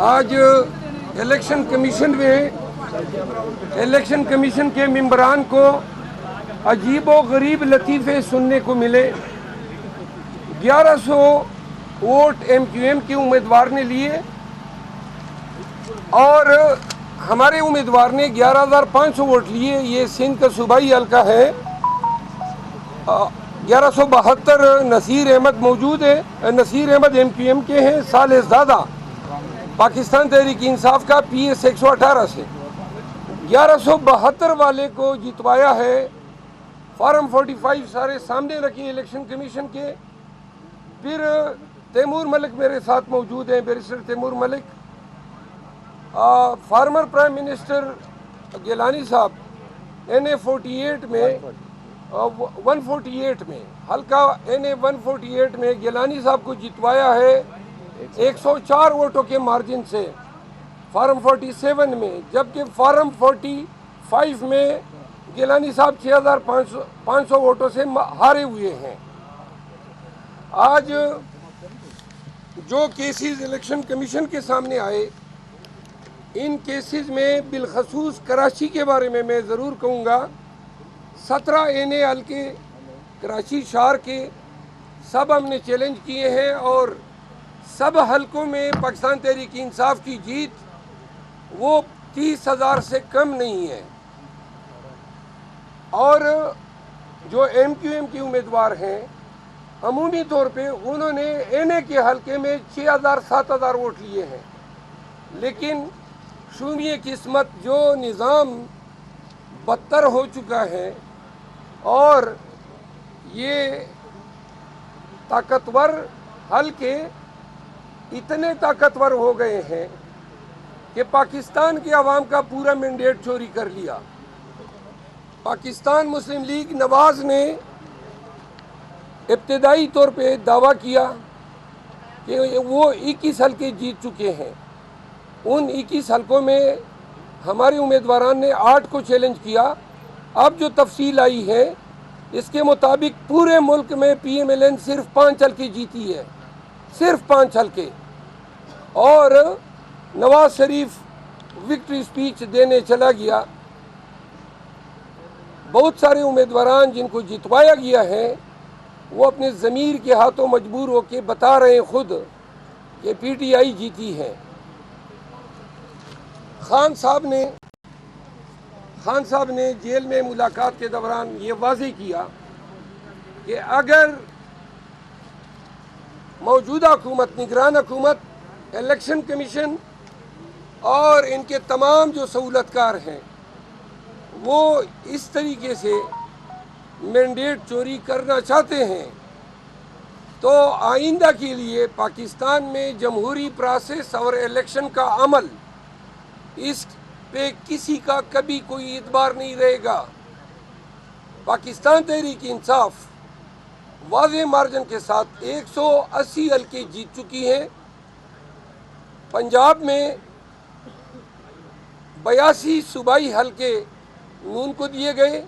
آج election commission کے ممبران کو عجیب و غریب لطیفے سننے کو ملے. 1100 ووٹ ایم کیو ایم کے امیدوار نے لیے اور ہمارے امیدوار نے 11,500 ووٹ لیے. یہ سندھ کا صوبائی حلقہ ہے. 1172 نصیر احمد موجود ہے. نصیر احمد ایم کیو ایم کے ہیں. صالح زادہ پاکستان تحریک انصاف کا پی ایس 118 سے 1172 والے کو جتوایا ہے. فارم 45 سارے سامنے رکھے الیکشن کمیشن کے. پھر تیمور ملک میرے ساتھ موجود ہیں, بیرسٹر تیمور ملک. فارمر پرائم منسٹر گیلانی صاحب NA 48 میں 148 میں حلقہ NA 148 میں گیلانی صاحب کو جتوایا ہے 104 ووٹوں کے مارجن سے فارم 47 میں, جبکہ فارم 45 میں گیلانی صاحب 6,500 ووٹوں سے ہارے ہوئے ہیں. آج جو کیسز الیکشن کمیشن کے سامنے آئے, ان کیسز میں بالخصوص کراچی کے بارے میں ضرور کہوں گا. 17 NA حلقے کراچی شہر کے سب ہم نے چیلنج کیے ہیں اور سب حلقوں میں پاکستان تحریک انصاف کی جیت وہ 30,000 سے کم نہیں ہے. اور جو ایم کیو ایم کے امیدوار ہیں عمومی طور پہ انہوں نے NA کے حلقے میں 6,000-7,000 ووٹ لیے ہیں. لیکن شومیہ قسمت جو نظام بدتر ہو چکا ہے اور یہ طاقتور حلقے اتنے طاقتور ہو گئے ہیں کہ پاکستان کے عوام کا پورا مینڈیٹ چوری کر لیا. پاکستان مسلم لیگ نواز نے ابتدائی طور پہ دعویٰ کیا کہ وہ 21 حلقے جیت چکے ہیں. ان 21 حلقوں میں ہمارے امیدواران نے 8 کو چیلنج کیا. اب جو تفصیل آئی ہے اس کے مطابق پورے ملک میں PMLN صرف 5 حلقے جیتی ہے, صرف 5 حلقے. اور نواز شریف وکٹری سپیچ دینے چلا گیا. بہت سارے امیدواران جن کو جتوایا گیا ہے وہ اپنے ضمیر کے ہاتھوں مجبور ہو کے بتا رہے ہیں خود کہ PTI جیتی ہے. خان صاحب نے جیل میں ملاقات کے دوران یہ واضح کیا کہ اگر موجودہ حکومت, نگران حکومت, الیکشن کمیشن اور ان کے تمام جو سہولت کار ہیں وہ اس طریقے سے مینڈیٹ چوری کرنا چاہتے ہیں تو آئندہ کے لیے پاکستان میں جمہوری پروسیس اور الیکشن کا عمل اس پہ کسی کا کبھی کوئی اعتبار نہیں رہے گا. پاکستان تحریک انصاف واضح مارجن کے ساتھ 180 حلقے جیت چکی ہیں. پنجاب میں 82 صوبائی حلقے نون کو دیے گئے.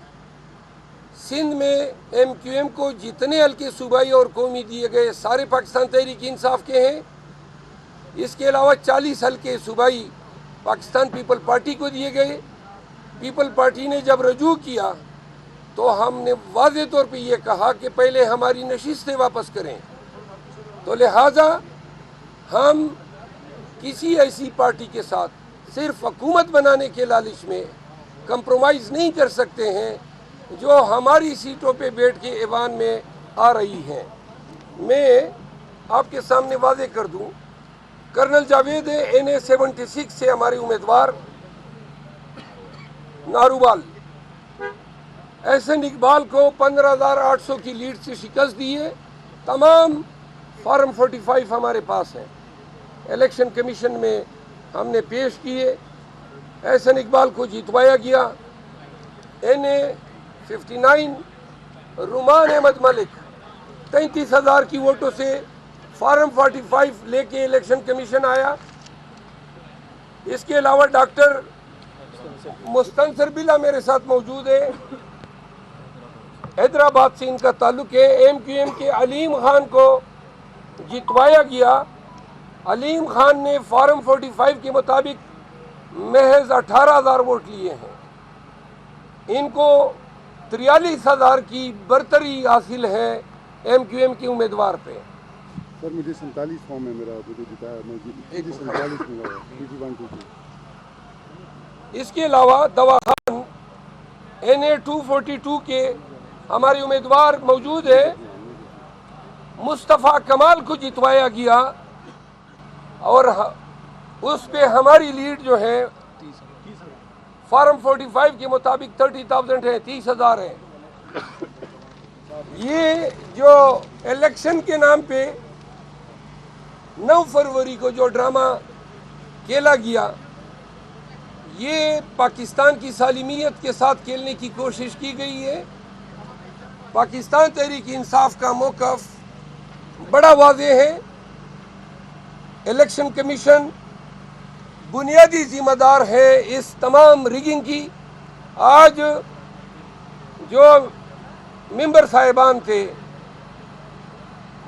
سندھ میں ایم کیو ایم کو جتنے حلقے صوبائی اور قومی دیے گئے سارے پاکستان تحریک انصاف کے ہیں. اس کے علاوہ 40 حلقے صوبائی پاکستان پیپل پارٹی کو دیے گئے. پیپل پارٹی نے جب رجوع کیا تو ہم نے واضح طور پہ یہ کہا کہ پہلے ہماری نشستیں واپس کریں. تو لہٰذا ہم کسی ایسی پارٹی کے ساتھ صرف حکومت بنانے کے لالچ میں کمپرومائز نہیں کر سکتے ہیں جو ہماری سیٹوں پہ بیٹھ کے ایوان میں آ رہی ہیں. میں آپ کے سامنے واضح کر دوں, کرنل جاوید NA 76 سے ہمارے امیدوار ناروبال احسن اقبال کو 15,800 کی لیڈ سے شکست دی ہے. تمام فارم 45 ہمارے پاس ہیں, الیکشن کمیشن میں ہم نے پیش کیے. احسن اقبال کو جتوایا گیا. NA 59 رومان احمد ملک 33,000 کی ووٹوں سے فارم 45 لے کے الیکشن کمیشن آیا. اس کے علاوہ ڈاکٹر مستنصر بلا میرے ساتھ موجود ہے, حیدرآباد سے ان کا تعلق ہے. ایم کیو ایم کے علیم خان کو جتوایا گیا علیم خان نے فارم 45 کے مطابق محض 18,000 ووٹ لیے ہیں. ان کو 43,000 کی برتری حاصل ہے ایم کیو ایم کے امیدوار پہ. سر مجھے 47 فارم ہے میرا، مجھے جتایا میں 47 میں گیا 122. اس کے علاوہ دواخان NA 242 کے ہمارے امیدوار موجود ہے. مصطفیٰ کمال کو جتوایا گیا اور اس پہ ہماری لیڈ جو ہے فارم 45 کے مطابق 30,000 ہے، 30,000 ہے. یہ جو الیکشن کے نام پہ 9 فروری کو جو ڈرامہ کھیلا گیا، یہ پاکستان کی سالمیت کے ساتھ کھیلنے کی کوشش کی گئی ہے. پاکستان تحریک انصاف کا موقف بڑا واضح ہے. الیکشن کمیشن بنیادی ذمہ دار ہے اس تمام ریگنگ کی. آج جو ممبر صاحبان تھے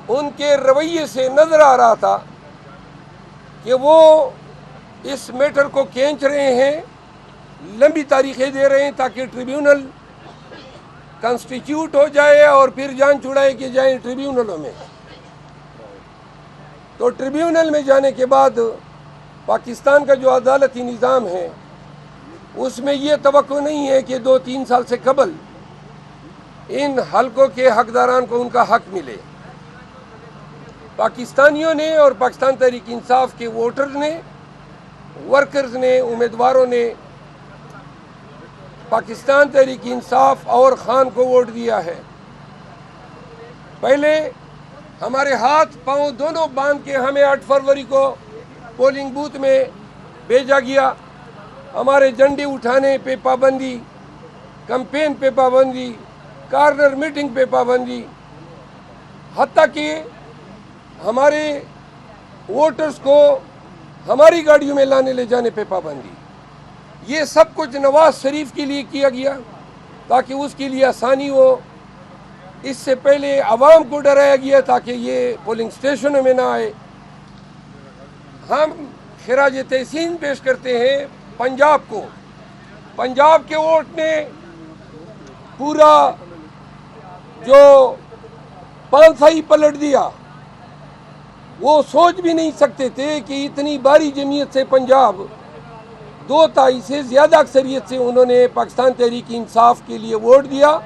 ان کے رویے سے نظر آ رہا تھا کہ وہ اس میٹر کو کھینچ رہے ہیں، لمبی تاریخیں دے رہے ہیں تاکہ ٹریبیونل کنسٹیٹیوٹ ہو جائے اور پھر جان چھڑائے کہ جائیں ٹریبیونلوں میں. تو ٹریبیونل میں جانے کے بعد پاکستان کا جو عدالتی نظام ہے اس میں یہ توقع نہیں ہے کہ 2-3 سال سے قبل ان حلقوں کے حقداران کو ان کا حق ملے. پاکستانیوں نے اور پاکستان تحریک انصاف کے ووٹرز نے، ورکرز نے، امیدواروں نے پاکستان تحریک انصاف اور خان کو ووٹ دیا ہے. پہلے ہمارے ہاتھ پاؤں دونوں باندھ کے ہمیں 8 فروری کو پولنگ بوتھ میں بھیجا گیا. ہمارے جھنڈے اٹھانے پہ پابندی، کمپین پہ پابندی، کارنر میٹنگ پہ پابندی، حتیٰ کہ ہمارے ووٹرز کو ہماری گاڑیوں میں لانے لے جانے پہ پابندی. یہ سب کچھ نواز شریف کے لیے کیا گیا تاکہ اس کے لیے آسانی ہو. اس سے پہلے عوام کو ڈرایا گیا تاکہ یہ پولنگ سٹیشنوں میں نہ آئے. ہم خراج تحسین پیش کرتے ہیں پنجاب کو. پنجاب کے ووٹ نے پورا جو پانسا ہی پلٹ دیا. وہ سوچ بھی نہیں سکتے تھے کہ اتنی باری جمعیت سے پنجاب 2/3 سے زیادہ اکثریت سے انہوں نے پاکستان تحریک انصاف کے لیے ووٹ دیا.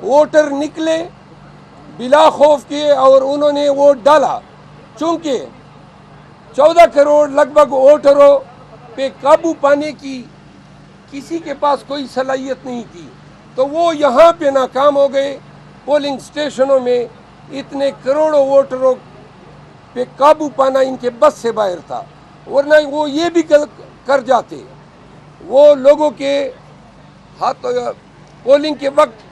ووٹر نکلے بلا خوف کے اور انہوں نے ووٹ ڈالا. چونکہ 14 کروڑ لگ بھگ ووٹروں پہ قابو پانے کی کسی کے پاس کوئی صلاحیت نہیں تھی تو وہ یہاں پہ ناکام ہو گئے. پولنگ سٹیشنوں میں اتنے کروڑوں ووٹروں پہ قابو پانا ان کے بس سے باہر تھا، ورنہ وہ یہ بھی کر جاتے. وہ لوگوں کے ہاتھ پولنگ کے وقت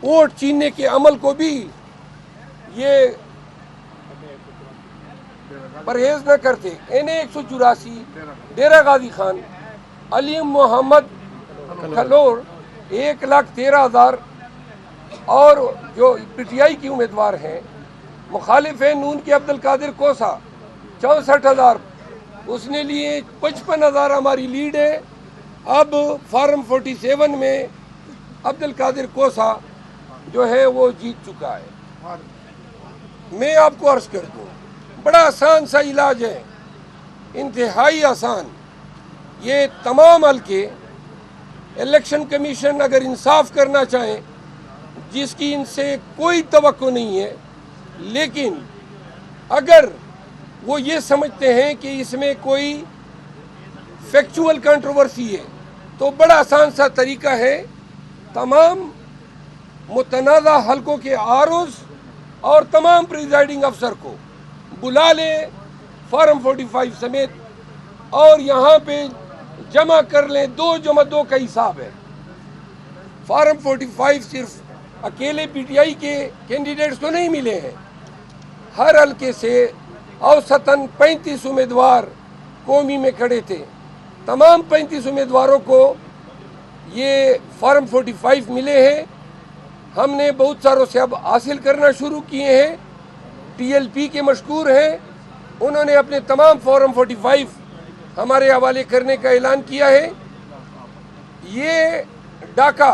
ووٹ چھیننے کے عمل کو بھی یہ پرہیز نہ کرتے. NA 184 ڈیرہ غازی خان، علیم محمد کھلور 1,13,000 اور جو PTI کی امیدوار ہیں مخالف ہیں نون کے عبدالقادر کوسا 64,000. اس نے لیے 55,000. ہماری لیڈ ہے. اب فارم 47 میں عبدالقادر کوسا جو ہے وہ جیت چکا ہے. میں آپ کو عرض کر دوں بڑا آسان سا علاج ہے، انتہائی آسان. یہ تمام حلقے الیکشن کمیشن اگر انصاف کرنا چاہیں، جس کی ان سے کوئی توقع نہیں ہے، لیکن اگر وہ یہ سمجھتے ہیں کہ اس میں کوئی فیکچول کنٹروورسی ہے تو بڑا آسان سا طریقہ ہے. تمام متنازع حلقوں کے ROs اور تمام پریزائڈنگ افسر کو بلا لیں فارم 45 سمیت اور یہاں پہ جمع کر لیں. 2+2 کا حساب ہے. فارم 45 صرف اکیلے PTI کے کینڈیڈیٹس کو نہیں ملے ہیں، ہر حلقے سے اوسطاً 35 امیدوار قومی میں کھڑے تھے. تمام 35 امیدواروں کو یہ فارم 45 ملے ہیں. ہم نے بہت ساروں سے اب حاصل کرنا شروع کیے ہیں. TLP کے مشکور ہیں، انہوں نے اپنے تمام فارم 45 ہمارے حوالے کرنے کا اعلان کیا ہے. یہ ڈاکہ،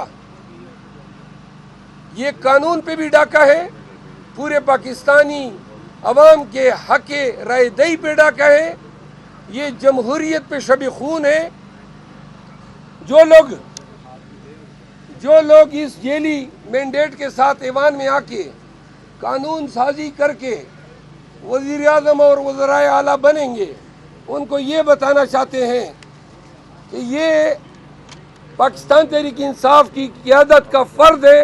یہ قانون پہ بھی ڈاکہ ہے، پورے پاکستانی عوام کے حق رائے دہی پہ ڈاکہ ہے، یہ جمہوریت پہ شب خون ہے. جو لوگ اس جیلی مینڈیٹ کے ساتھ ایوان میں آ کے قانون سازی کر کے وزیر اعظم اور وزرائے اعلیٰ بنیں گے، ان کو یہ بتانا چاہتے ہیں کہ یہ پاکستان تحریک انصاف کی قیادت کا فرض ہے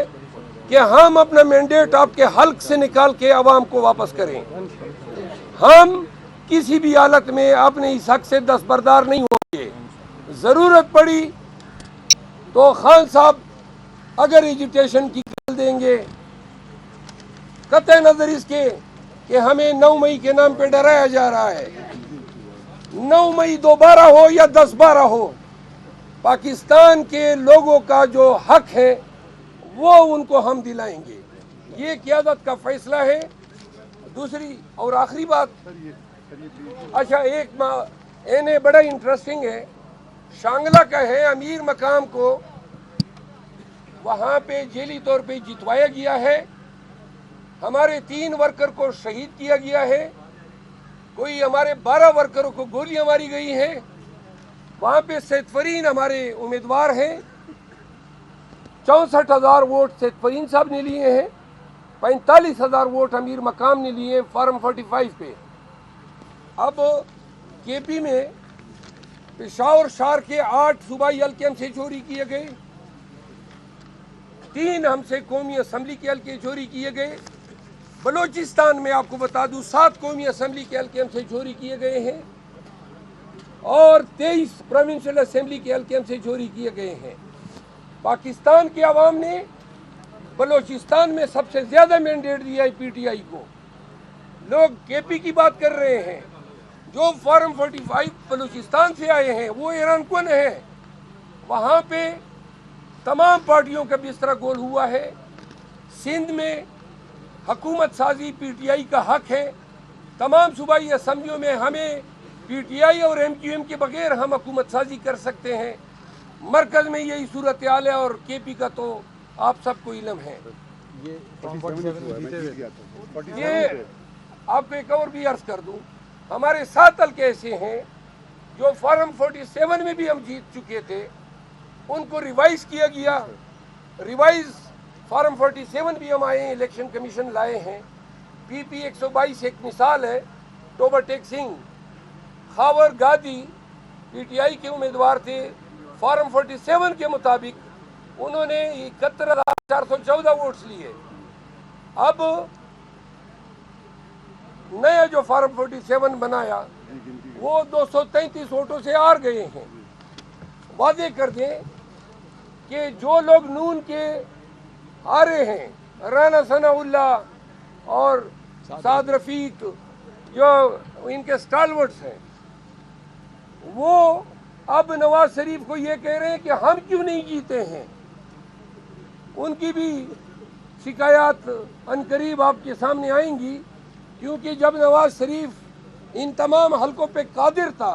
کہ ہم اپنا مینڈیٹ آپ کے حلق سے نکال کے عوام کو واپس کریں. ہم کسی بھی حالت میں اپنے اس حق سے دستبردار نہیں ہوں گے. ضرورت پڑی تو خان صاحب اگر ایجوٹیشن کی کال دیں گے، قطع نظر اس کے کہ ہمیں 9 مئی کے نام پہ ڈرایا جا رہا ہے. 9 مئی 12 ہو یا 10-12 ہو، پاکستان کے لوگوں کا جو حق ہے وہ ان کو ہم دلائیں گے. یہ قیادت کا فیصلہ ہے. دوسری اور آخری بات، اچھا ایک بڑا انٹرسٹنگ ہے، شانگلہ کا ہے، امیر مقام کو وہاں پہ جیلی طور پہ جتوایا گیا ہے. ہمارے 3 ورکر کو شہید کیا گیا ہے، کوئی ہمارے 12 ورکروں کو گولیاں ماری گئی ہیں. وہاں پہ سید فرین ہمارے امیدوار ہیں. 64,000 ووٹ سید فرین صاحب نے لیے ہیں، 45,000 ووٹ امیر مقام نے لیے فارم 45 پہ. اب کے پی میں پشاور شہر کے 8 صوبائی حلقے ہم سے چوری کیے گئے، 3 ہم سے قومی اسمبلی کے حلقے چوری کیے گئے. بلوچستان میں آپ کو بتا دوں 7 قومی اسمبلی کے حلقے ہم سے چوری کیے گئے ہیں اور 23 پروونشل اسمبلی کے حلقے ہم سے چوری کیے گئے ہیں. پاکستان کے عوام نے بلوچستان میں سب سے زیادہ مینڈیٹ دیا ہے پی ٹی آئی کو. لوگ کے پی کی بات کر رہے ہیں، جو فارم 45 بلوچستان سے آئے ہیں وہ ایران کن ہیں. وہاں پہ تمام پارٹیوں کا بستر گول ہوا ہے. سندھ میں حکومت سازی پی ٹی آئی کا حق ہے. تمام صوبائی اسمبلیوں میں ہمیں پی ٹی آئی اور ایم کیو ایم کے بغیر ہم حکومت سازی کر سکتے ہیں. مرکز میں یہی صورتحال ہے اور کے پی کا تو آپ سب کو علم ہے. یہ آپ کو ایک اور بھی عرض کر دوں، ہمارے 7 حلقے ایسے ہیں جو فارم 47 میں بھی ہم جیت چکے تھے، ان کو ریوائز کیا گیا. ریوائز فارم 47 بھی ہم آئے ہیں، الیکشن کمیشن لائے ہیں. پی پی 122 ایک مثال ہے. ٹوبر ٹیک سنگھ، خاور گادی پی ٹی آئی کے امیدوار تھے. فارم 47 کے مطابق انہوں نے 71,414 ووٹس لیے. اب نیا جو فارم 47 بنایا وہ 233 ووٹوں سے ہار گئے ہیں. واضح کر دیں کہ جو لوگ نون کے ہارے ہیں، رانا ثناء اللہ اور سعد رفیق جو ان کے سٹالورٹس ہیں، وہ اب نواز شریف کو یہ کہہ رہے ہیں کہ ہم کیوں نہیں جیتے ہیں. ان کی بھی شکایات عنقریب آپ کے سامنے آئیں گی، کیونکہ جب نواز شریف ان تمام حلقوں پہ قادر تھا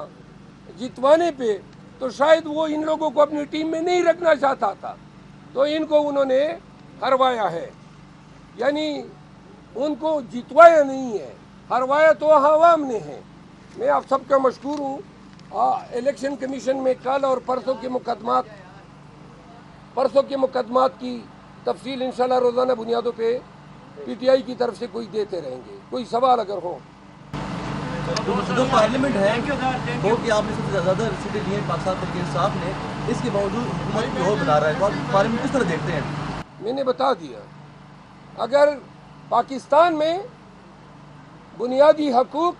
جتوانے پہ تو شاید وہ ان لوگوں کو اپنی ٹیم میں نہیں رکھنا چاہتا تھا، تو ان کو انہوں نے ہروایا ہے. یعنی ان کو جتوایا نہیں ہے، ہروایا تو عوام نے ہے. میں آپ سب کا مشکور ہوں. الیکشن کمیشن میں کل اور پرسوں کے مقدمات کی تفصیل انشاءاللہ روزانہ بنیادوں پہ پی ٹی آئی کی طرف سے کوئی دیتے رہیں گے. کوئی سوال اگر ہو. جو پارلیمنٹ ہے وہ کہ آپ نے سب سے زیادہ سیٹیں لی ہیں پاکستان تحریک انصاف نے، اس کے باوجود حکومت کی اور بنا رہا ہے، تو آپ پارلیمنٹ کس طرح دیکھتے ہیں؟ میں نے بتا دیا، اگر پاکستان میں بنیادی حقوق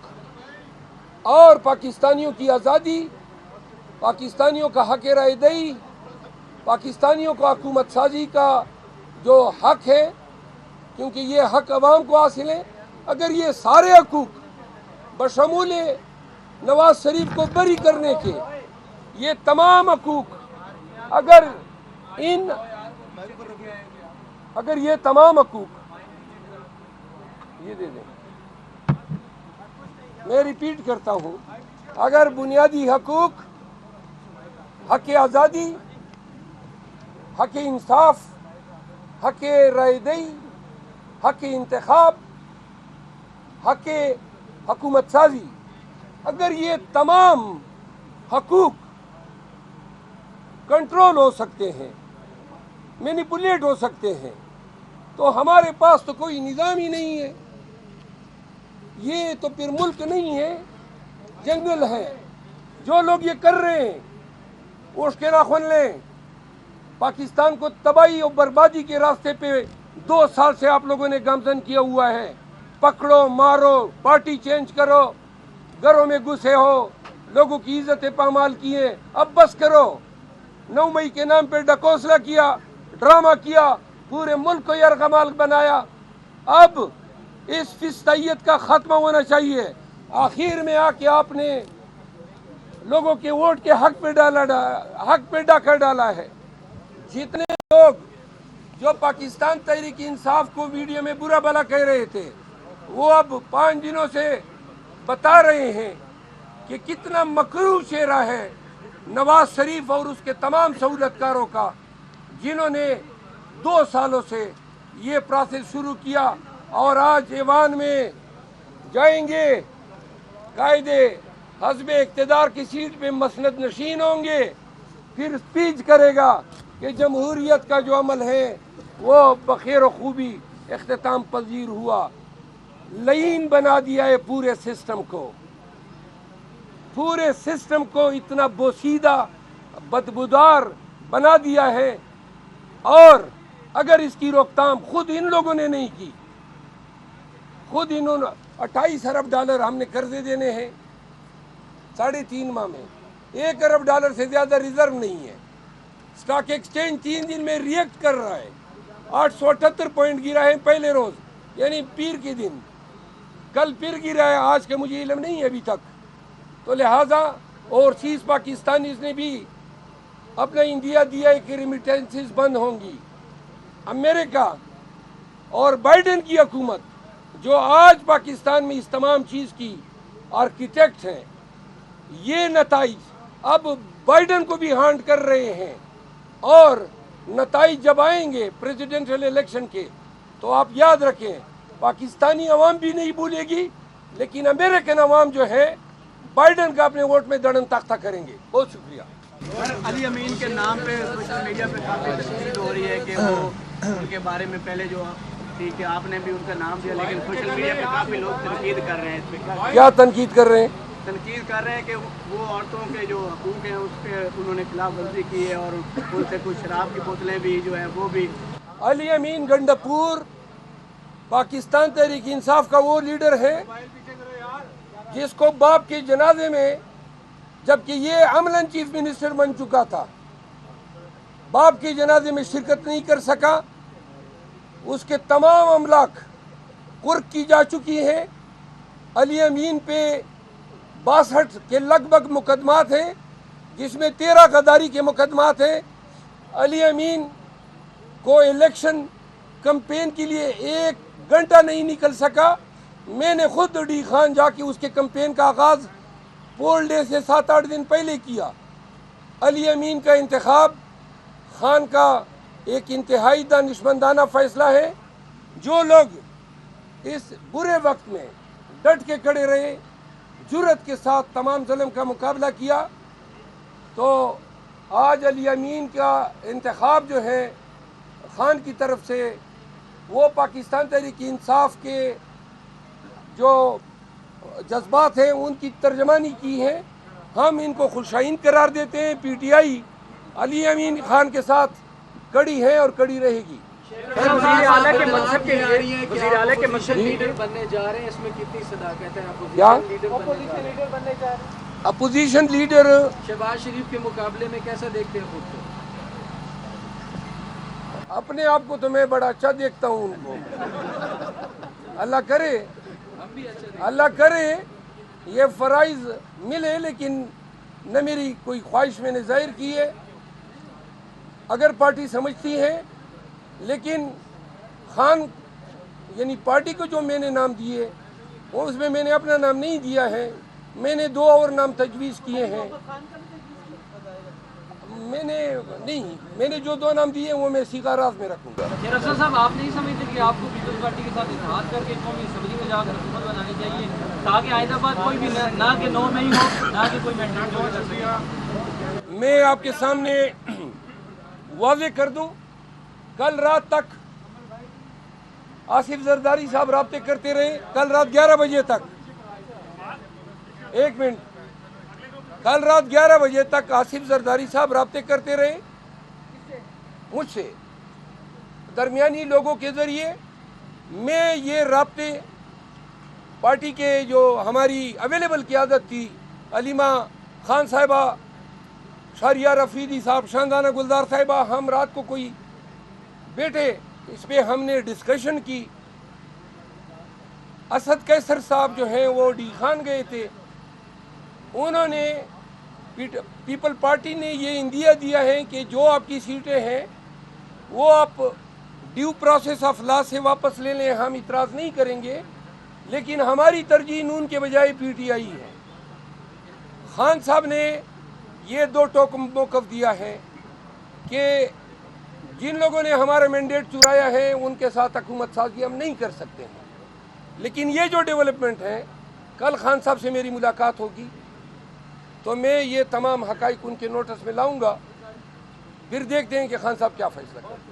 اور پاکستانیوں کی آزادی، پاکستانیوں کا حق رائے دہی، پاکستانیوں کو حکومت سازی کا جو حق ہے، کیونکہ یہ حق عوام کو حاصل ہے، اگر یہ سارے حقوق بشمول نواز شریف کو بری کرنے کے، یہ تمام حقوق اگر یہ تمام حقوق یہ دے دیں میں ریپیٹ کرتا ہوں، اگر بنیادی حقوق، حق آزادی، حق انصاف، حق رائے دہی، حق انتخاب، حق حکومت سازی، اگر یہ تمام حقوق کنٹرول ہو سکتے ہیں، مینیپولیٹ ہو سکتے ہیں، تو ہمارے پاس تو کوئی نظام ہی نہیں ہے. یہ تو پھر ملک نہیں ہے، جنگل ہے. جو لوگ یہ کر رہے ہیں وہ اس کے ناخن لیں. پاکستان کو تباہی اور بربادی کے راستے پہ 2 سال سے آپ لوگوں نے گامزن کیا ہوا ہے. پکڑو، مارو، پارٹی چینج کرو، گھروں میں گھسے ہو، لوگوں کی عزتیں پامال کی ہیں. اب بس کرو. 9 مئی کے نام پہ ڈکوسلا کیا، ڈرامہ کیا، پورے ملک کو یرغمال بنایا. اب اس فسطائیت کا خاتمہ ہونا چاہیے. آخر میں آ کے آپ نے لوگوں کے ووٹ کے حق پہ ڈاکہ ڈالا ہے. جتنے لوگ جو پاکستان تحریک انصاف کو ویڈیو میں برا بھلا کہہ رہے تھے، وہ اب 5 دنوں سے بتا رہے ہیں کہ کتنا مکروہ چہرہ ہے نواز شریف اور اس کے تمام سہولت کاروں کا، جنہوں نے 2 سالوں سے یہ پروسیس شروع کیا اور آج ایوان میں جائیں گے، قائدے حزب اقتدار کی سیٹ پہ مسند نشین ہوں گے، پھر اسپیچ کرے گا کہ جمہوریت کا جو عمل ہے وہ بخیر و خوبی اختتام پذیر ہوا. لعین بنا دیا ہے پورے سسٹم کو اتنا بوسیدہ بدبودار بنا دیا ہے. اور اگر اس کی روک تھام خود ان لوگوں نے نہیں کی، خود انہوں نے 28 ارب ڈالر ہم نے قرضے دینے ہیں 3.5 ماہ میں. 1 ارب ڈالر سے زیادہ ریزرو نہیں ہے. اسٹاک ایکسچینج 3 دن میں ریئیکٹ کر رہا ہے. 878 پوائنٹ گرا ہے پہلے روز، یعنی پیر کے دن. کل پھر گرا ہے، آج کا مجھے علم نہیں ہے ابھی تک. تو لہٰذا اوورسیز پاکستانیز نے بھی اپنا انڈیا دیا ہے کہ ریمیٹنسز بند ہوں گی. امریکہ اور بائیڈن کی حکومت جو آج پاکستان میں اس تمام چیز کی آرکیٹیکٹ ہیں، یہ نتائج اب بائیڈن کو بھی ہانٹ کر رہے ہیں. اور نتائج جب آئیں گے پریزیڈنشل الیکشن کے، تو آپ یاد رکھیں پاکستانی عوام بھی نہیں بھولے گی، لیکن امریکن عوام جو ہے بائیڈن کا اپنے ووٹ میں دڑن تختہ کریں گے. بہت شکریہ. علی امین کے نام پہ سوشل میڈیا پہ کافی تنقید ہو رہی ہے کہ وہ ان کے بارے میں پہلے جو ٹھیک ہے آپ نے بھی ان کا نام دیا، لیکن سوشل میڈیا پہ کافی لوگ تنقید کر رہے ہیں. اس پہ کیا تنقید کر رہے ہیں؟ تنقید کر رہے ہیں کہ وہ عورتوں کے جو حقوق ہیں اس پہ انہوں نے خلاف ورزی کی ہے، اور ان سے کچھ شراب کی بوتلیں بھی جو ہیں وہ بھی. علی امین گنڈپور پاکستان تحریک انصاف کا وہ لیڈر ہے جس کو باپ کے جنازے میں، جبکہ یہ عملاً چیف منسٹر بن چکا تھا، باپ کے جنازے میں شرکت نہیں کر سکا. اس کے تمام املاک قرق کی جا چکی ہیں. علی امین پہ 62 کے لگ بھگ مقدمات ہیں، جس میں 13 غداری کے مقدمات ہیں. علی امین کو الیکشن کمپین کے لیے 1 گھنٹہ نہیں نکل سکا. میں نے خود ڈی خان جا کے اس کے کمپین کا آغاز پول ڈے سے 7-8 دن پہلے کیا. علی امین کا انتخاب خان کا ایک انتہائی دانشمندانہ فیصلہ ہے. جو لوگ اس برے وقت میں ڈٹ کے کھڑے رہے، جرأت کے ساتھ تمام ظلم کا مقابلہ کیا، تو آج علی امین کا انتخاب جو ہے خان کی طرف سے، وہ پاکستان تحریک انصاف کے جو جذبات ہیں ان کی ترجمانی کی ہے. ہم ان کو خوشائن قرار دیتے ہیں. پی ٹی آئی علی امین خان کے ساتھ کڑی ہے اور کڑی رہے گی. وزیر اعلیٰ کے منصب کے لیے وزیر اعلیٰ کے منصب لیڈر بننے جا رہے ہیں، اس میں کتنی صداقت ہے؟ کیا اپوزیشن لیڈر بننے جا رہے ہیں، اپوزیشن لیڈر شہباز شریف کے مقابلے میں کیسا دیکھتے ہیں خود کو؟ اپنے آپ کو تو میں بڑا اچھا دیکھتا ہوں. ان کو اللہ کرے یہ فرائض ملے، لیکن نہ میری کوئی خواہش میں نے ظاہر کی ہے. اگر پارٹی سمجھتی ہے، لیکن خان یعنی پارٹی کو جو میں نے نام دیے وہ اس میں میں نے اپنا نام نہیں دیا ہے، میں نے 2 اور نام تجویز کیے ہیں۔ میں نے جو 2 نام دیے ہیں وہ میں صیغہ راز میں رکھوں گا۔ شیر افضل صاحب، آپ نہیں سمجھتے کہ آپ کو پیپلز پارٹی کے ساتھ اتحاد کر کے قومی اسمبلی میں جا کر حکومت بنانی چاہیے تاکہ آئندہ بعد کوئی بھی نہ کہ 9 میں ہی ہو، نہ کہ کوئی مینڈیٹ جو کر سکے؟ میں آپ کے سامنے واضح کر دوں، کل رات تک آصف زرداری صاحب رابطے کرتے رہے، کل رات 11 بجے تک، ایک منٹ، کل رات 11 بجے تک آصف زرداری صاحب رابطے کرتے رہے مجھ سے، درمیانی لوگوں کے ذریعے۔ میں یہ رابطے پارٹی کے جو ہماری اویلیبل قیادت تھی، علیمہ خان صاحبہ، شہریار رفیدی صاحب، شاندانہ گلدار صاحبہ، ہم رات کو کوئی بیٹھے، اس پہ ہم نے ڈسکشن کی۔ اسد قیصر صاحب جو ہیں وہ ڈی خان گئے تھے، انہوں نے پیپل پارٹی نے یہ اندیا دیا ہے کہ جو آپ کی سیٹیں ہیں وہ آپ ڈیو پروسیس آف لا سے واپس لے لیں، ہم اعتراض نہیں کریں گے، لیکن ہماری ترجیح نون کے بجائے پی ٹی آئی ہے۔ خان صاحب نے یہ 2 ٹوک موقف دیا ہے کہ جن لوگوں نے ہمارا مینڈیٹ چرایا ہے ان کے ساتھ حکومت سازی ہم نہیں کر سکتے ہیں، لیکن یہ جو ڈیولپمنٹ ہے، کل خان صاحب سے میری ملاقات ہوگی تو میں یہ تمام حقائق ان کے نوٹس میں لاؤں گا، پھر دیکھتے ہیں کہ خان صاحب کیا فیصلہ کرتے ہیں۔